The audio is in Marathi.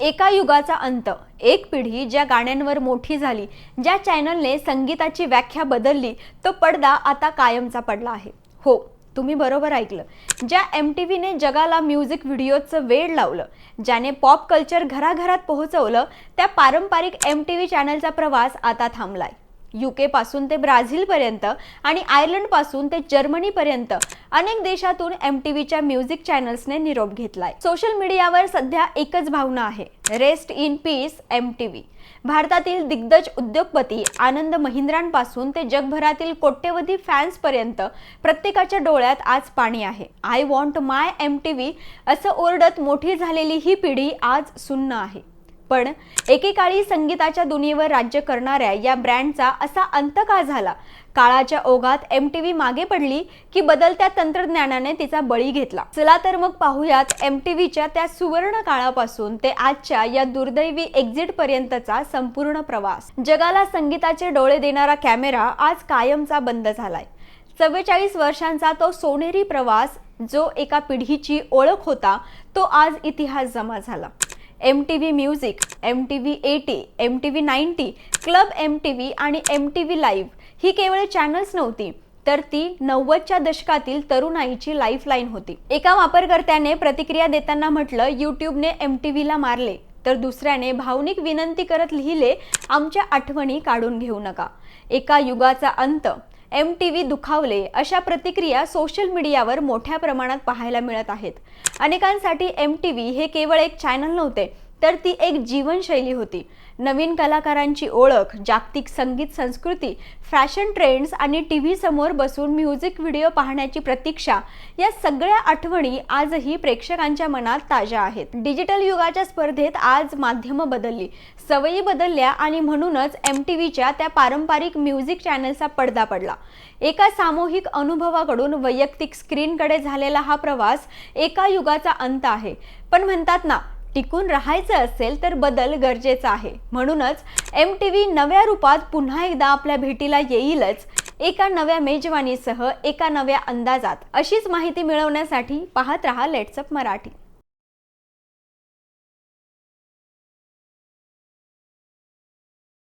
एका युगाचा अंत, एक पिढी ज्या गाण्यांवर मोठी झाली, ज्या चॅनलने संगीताची व्याख्या बदलली, तो पडदा आता कायमचा पडला आहे. हो, तुम्ही बरोबर ऐकलं. ज्या MTVने जगाला म्युझिक व्हिडिओचं वेड लावलं, ज्याने पॉप कल्चर घराघरात पोहोचवलं, त्या पारंपरिक MTV चॅनलचा प्रवास आता थांबलाय. UK पासून ते ब्राझील पर्यंत आणि आयर्लंड पासून ते जर्मनी पर्यंत अनेक देशातून MTVच्या म्युझिक चॅनल्सने निरोप घेतलाय. सोशल मीडियावर सध्या एकच भावना आहे, रेस्ट इन पीस MTV. भारतातील दिग्गज उद्योगपती आनंद महिंद्रांपासून ते जगभरातील कोट्यवधी फॅन्स पर्यंत प्रत्येकाच्या डोळ्यात आज पाणी आहे. आय वॉन्ट माय MTV असं ओरडत मोठी झालेली ही पिढी आज सुन्न आहे. पण एकेकाळी संगीताच्या दुनियेवर राज्य करणाऱ्या या ब्रँडचा असा अंत का झाला? काळाच्या ओघात MTV मागे पडली की बदलत्या तंत्रज्ञानाने तिचा बळी घेतला? चला तर मग पाहूयात MTVच्या त्या सुवर्ण काळापासून ते आजच्या या दुर्दैवी एक्झिट पर्यंतचा संपूर्ण प्रवास. जगाला संगीताचे डोळे देणारा कॅमेरा आज कायमचा बंद झालाय. 44 वर्षांचा तो सोनेरी प्रवास, जो एका पिढीची ओळख होता, तो आज इतिहास जमा झाला. MTV music, MTV 80, MTV 90, club MTV आणि MTV लाईव्ह ही केवळ चॅनल्स नव्हती, तर ती 90च्या दशकातील तरुणाईची लाईफलाईन होती. एका वापरकर्त्याने प्रतिक्रिया देताना म्हटलं, यूट्यूबने MTVला मारले, तर दुसऱ्याने भावनिक विनंती करत लिहिले, आमच्या आठवणी काढून घेऊ नका. एका युगाचा अंत, MTV दुखावले, अशा प्रतिक्रिया सोशल मीडियावर मोठ्या प्रमाणात पाहायला मिळत आहेत. अनेकांसाठी MTV हे केवळ एक चॅनल नव्हते, तर ती एक जीवनशैली होती. नवीन कलाकारांची ओळख, जागतिक संगीत संस्कृती, फॅशन ट्रेंड्स आणि TV समोर बसून म्युझिक व्हिडिओ पाहण्याची प्रतीक्षा, या सगळ्या आठवणी आजही प्रेक्षकांच्या मनात ताज्या आहेत. डिजिटल युगाच्या स्पर्धेत आज माध्यमं बदलली, सवयी बदलल्या आणि म्हणूनच MTVच्या त्या पारंपरिक म्युझिक चॅनलचा पडदा पडला. एका सामूहिक अनुभवाकडून वैयक्तिक स्क्रीनकडे झालेला हा प्रवास एका युगाचा अंत आहे. पण म्हणतात ना, टिकून राहायचं असेल तर बदल गरजेचा आहे. म्हणूनच MTV नव्या रूपात पुन्हा एकदा आपल्या भेटीला येईलच, एका नव्या मेजवानीसह, एका नव्या अंदाजात. अशीच माहिती मिळवण्यासाठी पाहत रहा लेट्स अप मराठी.